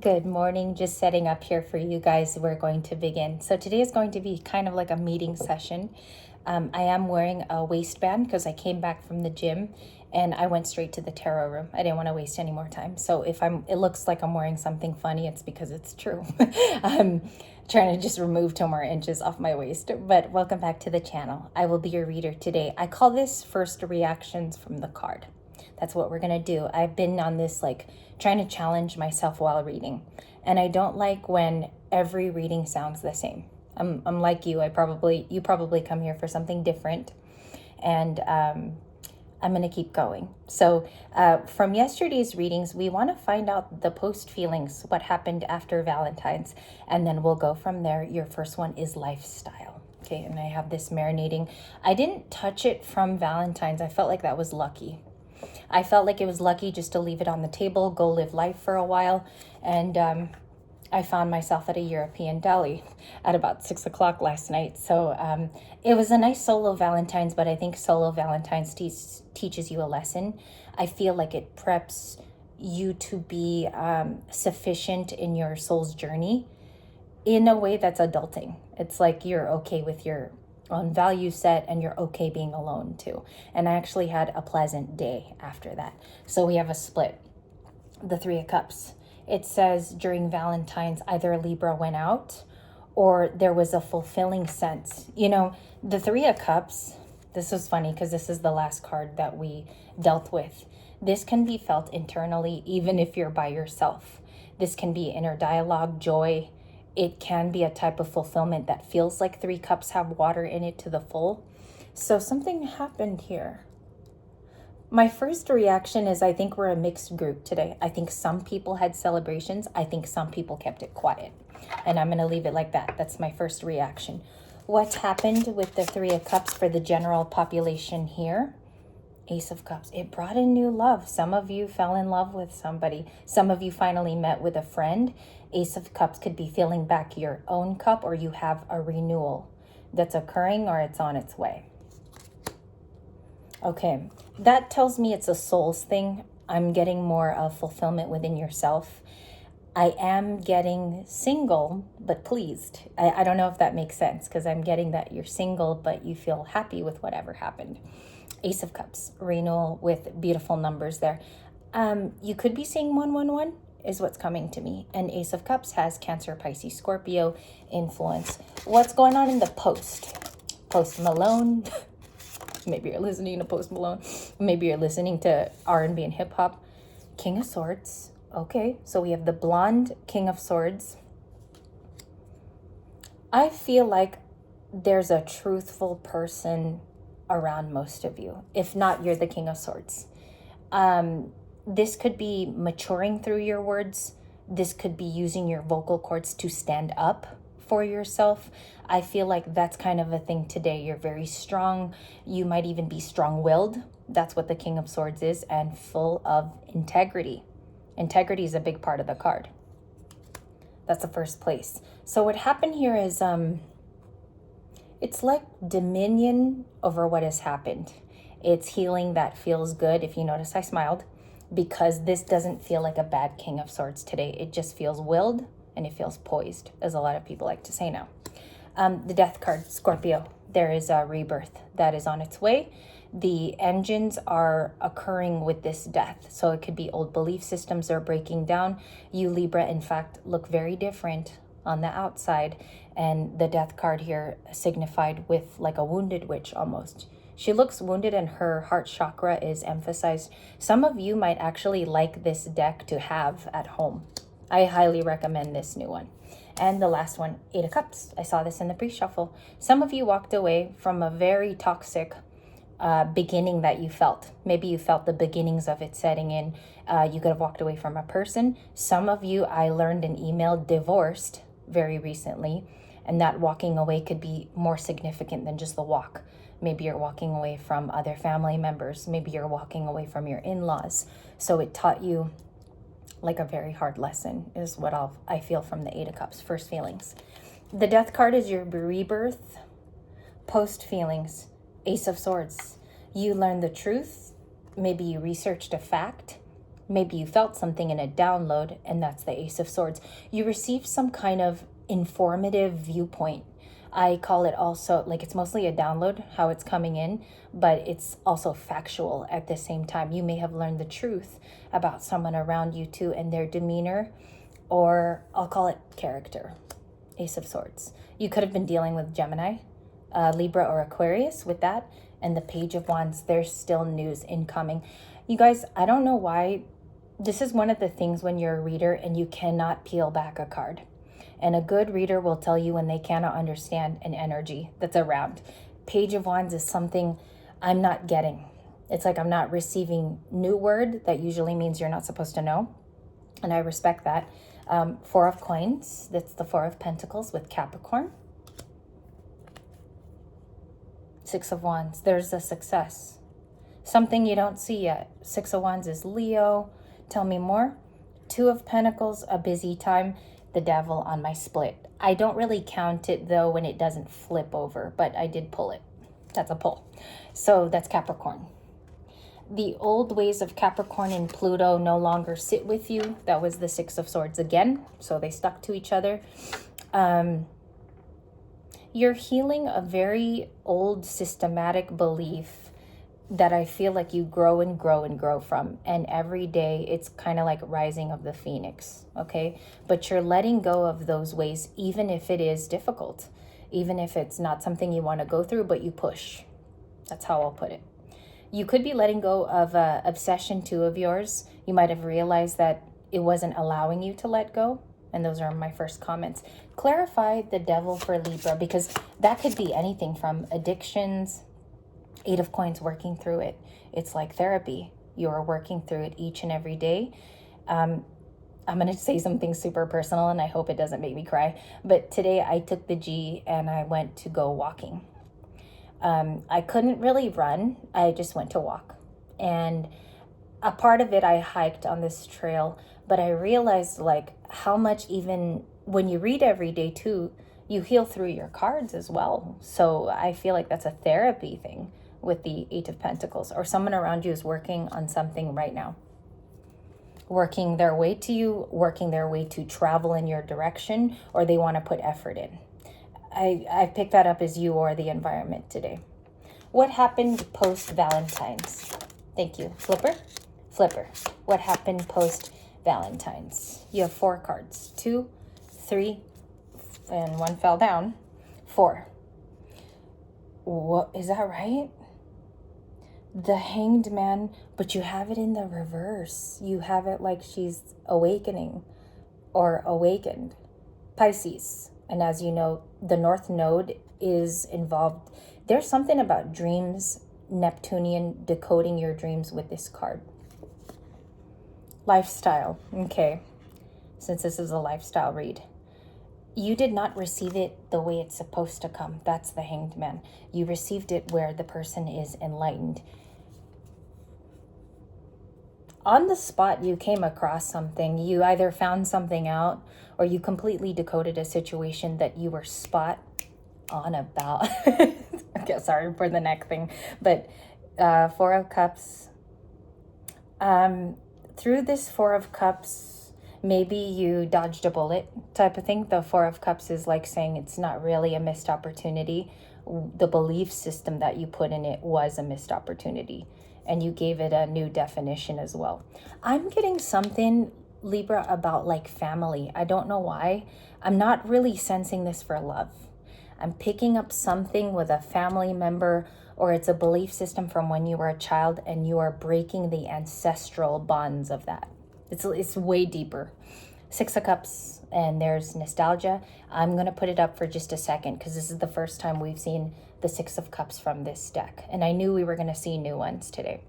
Good morning. Just setting up here for you guys. We're going to begin. So today is going to be kind of like a meeting session. I am wearing a waistband because I came back from the gym and I went straight to the tarot room. I didn't want to waste any more time. So it looks like I'm wearing something funny, it's because it's true. I'm trying to just remove 2 more inches off my waist. But welcome back to the channel. I will be your reader today. I call this first reactions from the card. That's what we're going to do. I've been on this trying to challenge myself while reading. And I don't like when every reading sounds the same. I'm like you. You probably come here for something different. And I'm going to keep going. So from yesterday's readings, we want to find out the post feelings, what happened after Valentine's. And then we'll go from there. Your first one is lifestyle. Okay, and I have this marinating. I didn't touch it from Valentine's. I felt like that was lucky. I felt like it was lucky just to leave it on the table, go live life for a while. And I found myself at a European deli at about 6 o'clock last night. So it was a nice solo Valentine's, but I think solo Valentine's teaches you a lesson. I feel like it preps you to be sufficient in your soul's journey in a way that's adulting. It's like you're okay with your on value set and you're okay being alone too. And I actually had a pleasant day after that. So we have a split. The 3 of Cups. It says during Valentine's either Libra went out or there was a fulfilling sense. You know, the 3 of Cups, this was funny because this is the last card that we dealt with. This can be felt internally even if you're by yourself. This can be inner dialogue, joy. It can be a type of fulfillment that feels like 3 cups have water in it to the full. So something happened here. My first reaction is I think we're a mixed group today. I think some people had celebrations. I think some people kept it quiet. And I'm going to leave it like that. That's my first reaction. What happened with the 3 of Cups for the general population here? Ace of Cups. It brought in new love. Some of you fell in love with somebody. Some of you finally met with a friend. Ace of Cups could be filling back your own cup, or you have a renewal that's occurring or it's on its way. Okay, that tells me it's a soul's thing. I'm getting more of fulfillment within yourself. I am getting single, but pleased. I don't know if that makes sense because I'm getting that you're single, but you feel happy with whatever happened. Ace of Cups, renewal with beautiful numbers there. You could be seeing 111 is what's coming to me. And Ace of Cups has Cancer, Pisces, Scorpio influence. What's going on in the post? Post Malone. Maybe you're listening to Post Malone. Maybe you're listening to R&B and hip hop. King of Swords. Okay, so we have the blonde King of Swords. I feel like there's a truthful person around most of you. If not, you're the King of Swords. This could be maturing through your words. This could be using your vocal cords to stand up for yourself. I feel like that's kind of a thing today. You're very strong. You might even be strong-willed. That's what the King of Swords is, and full of integrity. Integrity is a big part of the card. That's the first place. So what happened here is it's like dominion over what has happened. It's healing that feels good. If you notice, I smiled because this doesn't feel like a bad King of Swords today. It just feels willed and it feels poised, as a lot of people like to say now. The Death card, Scorpio. There is a rebirth that is on its way. The engines are occurring with this death. So it could be old belief systems are breaking down. You, Libra, in fact, look very different on the outside. And the Death card here signified with like a wounded witch almost. She looks wounded and her heart chakra is emphasized. Some of you might actually like this deck to have at home. I highly recommend this new one. And the last one, 8 of Cups. I saw this in the pre-shuffle. Some of you walked away from a very toxic beginning that you felt. Maybe you felt the beginnings of it setting in. You could have walked away from a person. Some of you, I learned in email, divorced very recently. And that walking away could be more significant than just the walk. Maybe you're walking away from other family members. Maybe you're walking away from your in-laws. So it taught you like a very hard lesson is what I feel from the 8 of Cups, first feelings. The Death card is your rebirth, post feelings, Ace of Swords. You learned the truth. Maybe you researched a fact. Maybe you felt something in a download, and that's the Ace of Swords. You received some kind of informative viewpoint. I call it also, like, it's mostly a download, how it's coming in, but it's also factual at the same time. You may have learned the truth about someone around you too, and their demeanor, or I'll call it character. Ace of Swords. You could have been dealing with Gemini, Libra, or Aquarius with that. And the Page of Wands, there's still news incoming. You guys, I don't know why. This is one of the things when you're a reader and you cannot peel back a card. And a good reader will tell you when they cannot understand an energy that's around. Page of Wands is something I'm not getting. It's like I'm not receiving new word. That usually means you're not supposed to know. And I respect that. Four of Coins, that's the Four of Pentacles with Capricorn. Six of Wands, there's a success. Something you don't see yet. Six of Wands is Leo. Tell me more. Two of Pentacles, a busy time. The Devil on my split. I don't really count it though when it doesn't flip over, but I did pull it. That's a pull. So that's Capricorn. The old ways of Capricorn and Pluto no longer sit with you. That was the Six of Swords again. So they stuck to each other. You're healing a very old systematic belief that I feel like you grow and grow and grow from. And every day it's kind of like rising of the phoenix, okay? But you're letting go of those ways, even if it is difficult, even if it's not something you want to go through, but you push. That's how I'll put it. You could be letting go of a obsession too of yours. You might have realized that it wasn't allowing you to let go. And those are my first comments. Clarify the Devil for Libra, because that could be anything from addictions, Eight of Coins, working through it. It's like therapy. You're working through it each and every day. I'm going to say something super personal, and I hope it doesn't make me cry. But today I took the G and I went to go walking. I couldn't really run. I just went to walk. And a part of it, I hiked on this trail, but I realized like how much, even when you read every day too, you heal through your cards as well. So I feel like that's a therapy thing with the Eight of Pentacles, or someone around you is working on something right now. Working their way to you, working their way to travel in your direction, or they want to put effort in. I picked that up as you or the environment today. What happened post-Valentine's? Thank you. Flipper? Flipper. What happened post-Valentine's? You have four cards. 2, 3, and one fell down. 4. What, is that right? The Hanged Man, but you have it in the reverse. You have it like she's awakening or awakened. Pisces. And as you know, the North Node is involved. There's something about dreams, Neptunian, decoding your dreams with this card. Lifestyle. Okay. Since this is a lifestyle read. You did not receive it the way it's supposed to come. That's the Hanged Man. You received it where the person is enlightened. On the spot, you came across something. You either found something out or you completely decoded a situation that you were spot on about. Okay, sorry for the neck thing. But Four of Cups. Through this Four of Cups, maybe you dodged a bullet type of thing. The Four of Cups is like saying it's not really a missed opportunity. The belief system that you put in it was a missed opportunity. And you gave it a new definition as well. I'm getting something, Libra, about like family. I don't know why. I'm not really sensing this for love. I'm picking up something with a family member, or it's a belief system from when you were a child and you are breaking the ancestral bonds of that. It's way deeper. Six of Cups, and there's nostalgia. I'm going to put it up for just a second because this is the first time we've seen the Six of Cups from this deck. And I knew we were going to see new ones today.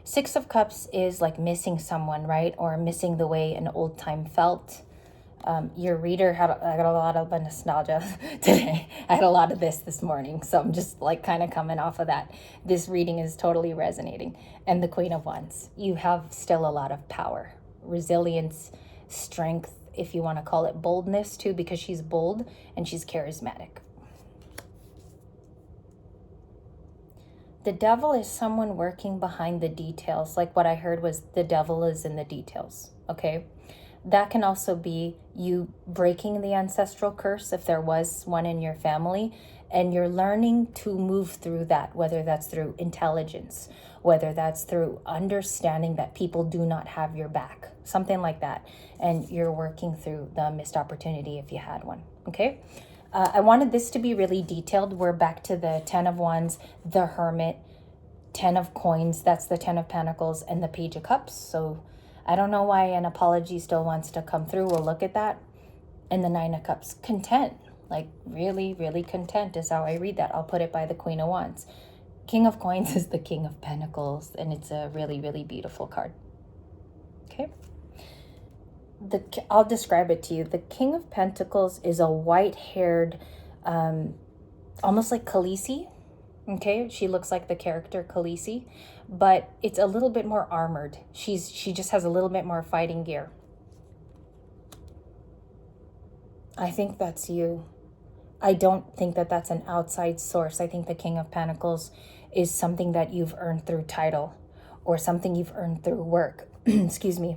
Six of Cups is like missing someone, right? Or missing the way an old time felt. Your reader I got a lot of nostalgia today. I had a lot of this morning. So I'm just like kind of coming off of that. This reading is totally resonating. And the Queen of Wands. You have still a lot of power, resilience, strength, if you want to call it boldness too, because she's bold and she's charismatic. The devil is someone working behind the details. Like what I heard was the devil is in the details. Okay. That can also be you breaking the ancestral curse if there was one in your family, and you're learning to move through that, whether that's through intelligence, whether that's through understanding that people do not have your back, something like that. And you're working through the missed opportunity if you had one. Okay. I wanted this to be really detailed. We're back to the 10 of Wands, the Hermit, 10 of Coins, that's the 10 of Pentacles, and the Page of Cups. So I don't know why an apology still wants to come through. We'll look at that. And the 9 of Cups, content. Like really, really content is how I read that. I'll put it by the Queen of Wands. King of Coins is the King of Pentacles, and it's a really, really beautiful card. Okay. I'll describe it to you. The King of Pentacles is a white-haired, almost like Khaleesi. Okay, she looks like the character Khaleesi, but it's a little bit more armored. She just has a little bit more fighting gear. I think that's you. I don't think that that's an outside source. I think the King of Pentacles is something that you've earned through title or something you've earned through work. Excuse me.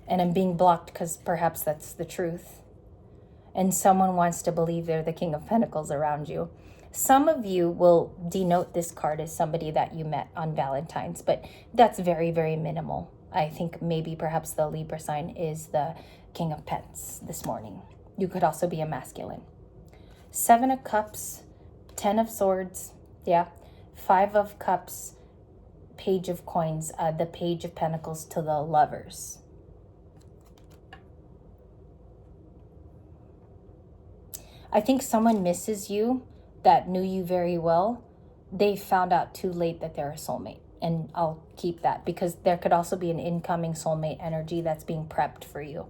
And I'm being blocked because perhaps that's the truth. And someone wants to believe they're the King of Pentacles around you. Some of you will denote this card as somebody that you met on Valentine's, but that's very, very minimal. I think maybe perhaps the Libra sign is the King of Pents this morning. You could also be a masculine. 7 of Cups, 10 of Swords, yeah, 5 of Cups, Page of Coins, the Page of Pentacles to the Lovers. I think someone misses you that knew you very well. They found out too late that they're a soulmate. And I'll keep that because there could also be an incoming soulmate energy that's being prepped for you.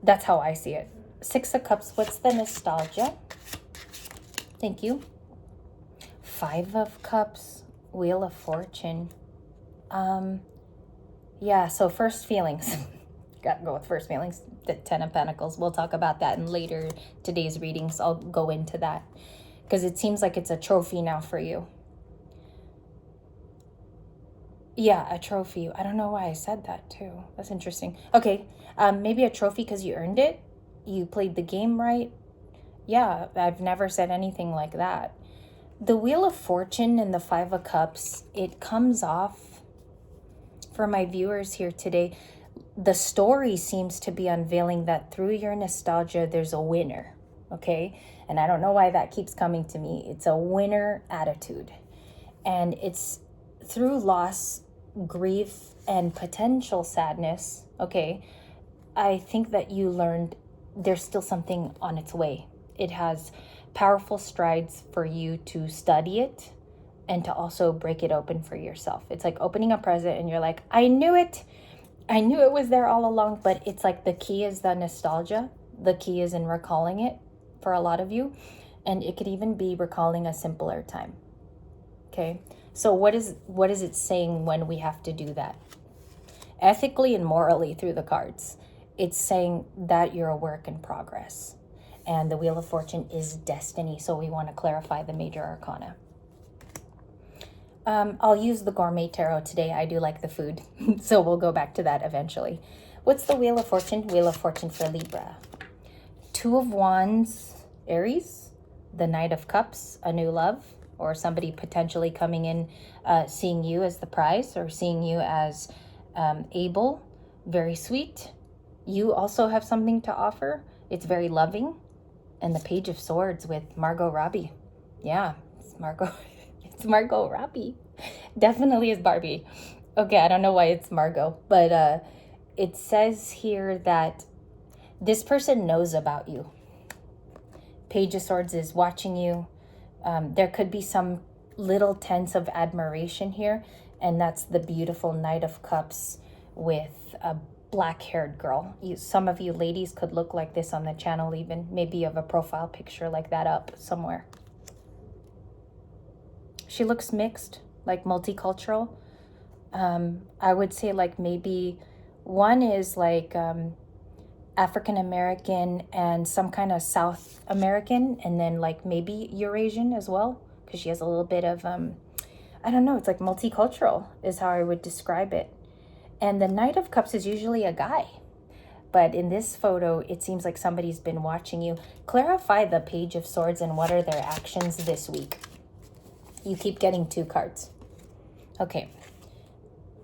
That's how I see it. 6 of Cups, what's the nostalgia? Thank you. 5 of Cups, Wheel of Fortune. Yeah, so first feelings. Got to go with first feelings. The 10 of Pentacles. We'll talk about that in later today's readings. I'll go into that because it seems like it's a trophy now for you. Yeah, a trophy. I don't know why I said that too. That's interesting. Okay, maybe a trophy because you earned it. You played the game right. Yeah, I've never said anything like that. The Wheel of Fortune and the 5 of Cups, it comes off for my viewers here today. The story seems to be unveiling that through your nostalgia, there's a winner, okay? And I don't know why that keeps coming to me. It's a winner attitude. And it's through loss, grief, and potential sadness, okay? I think that you learned there's still something on its way. It has powerful strides for you to study it and to also break it open for yourself. It's like opening a present and you're like, I knew it. I knew it was there all along, but it's like the key is the nostalgia. The key is in recalling it for a lot of you. And it could even be recalling a simpler time. Okay. So what is it saying when we have to do that? Ethically and morally through the cards. It's saying that you're a work in progress. And the Wheel of Fortune is destiny. So we want to clarify the major arcana. I'll use the Gourmet Tarot today. I do like the food. So we'll go back to that eventually. What's the Wheel of Fortune? Wheel of Fortune for Libra. 2 of Wands, Aries. The Knight of Cups, a new love. Or somebody potentially coming in, seeing you as the prize. Or seeing you as able. Very sweet. You also have something to offer. It's very loving. And the Page of Swords with Margot Robbie. Yeah, it's Margot. It's Margot Robbie. Definitely is Barbie. Okay, I don't know why it's Margot. But it says here that this person knows about you. Page of Swords is watching you. There could be some little tense of admiration here. And that's the beautiful Knight of Cups with a black-haired girl. Some of you ladies could look like this on the channel even. Maybe you have a profile picture like that up somewhere. She looks mixed, like multicultural. I would say like maybe one is like African-American and some kind of South American, and then like maybe Eurasian as well, because she has a little bit of I don't know, it's like multicultural is how I would describe it. And the Knight of Cups is usually a guy. But in this photo, it seems like somebody's been watching you. Clarify the Page of Swords and what are their actions this week. You keep getting 2 cards. Okay.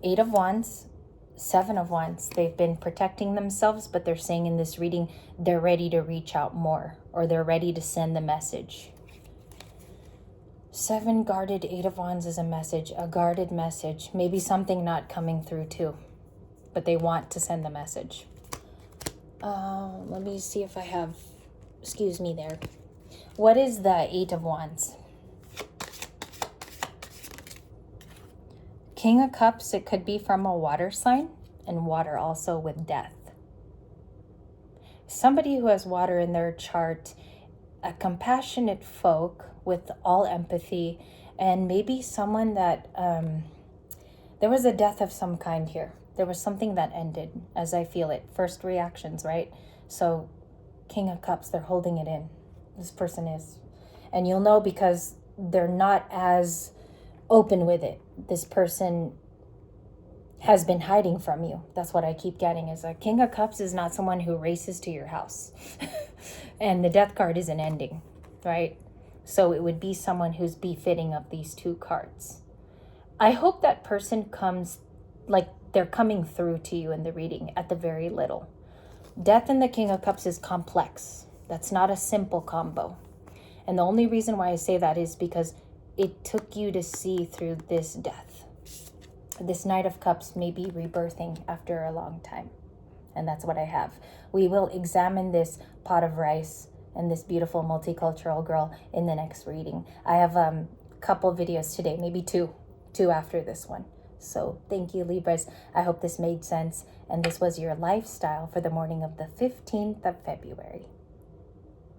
8 of Wands, 7 of Wands. They've been protecting themselves, but they're saying in this reading, they're ready to reach out more, or they're ready to send the message. 7 guarded, 8 of Wands is a message, a guarded message. Maybe something not coming through too, but they want to send the message. Let me see if I have, excuse me there. What is the 8 of Wands? King of Cups, it could be from a water sign, and water also with death. Somebody who has water in their chart, a compassionate folk with all empathy, and maybe someone that, there was a death of some kind here. There was something that ended as I feel it. First reactions, right? So King of Cups, they're holding it in. This person is. And you'll know because they're not as open with it. This person has been hiding from you. That's what I keep getting is a King of Cups is not someone who races to your house. And the Death card is an ending, right? So it would be someone who's befitting of these 2 cards. I hope that person comes, like they're coming through to you in the reading at the very little. Death and the King of Cups is complex. That's not a simple combo. And the only reason why I say that is because it took you to see through this death. This Knight of Cups may be rebirthing after a long time. And that's what I have. We will examine this pot of rice and this beautiful multicultural girl in the next reading. I have a couple videos today, maybe two after this one. So thank you, Libras. I hope this made sense. And this was your lifestyle for the morning of the 15th of February.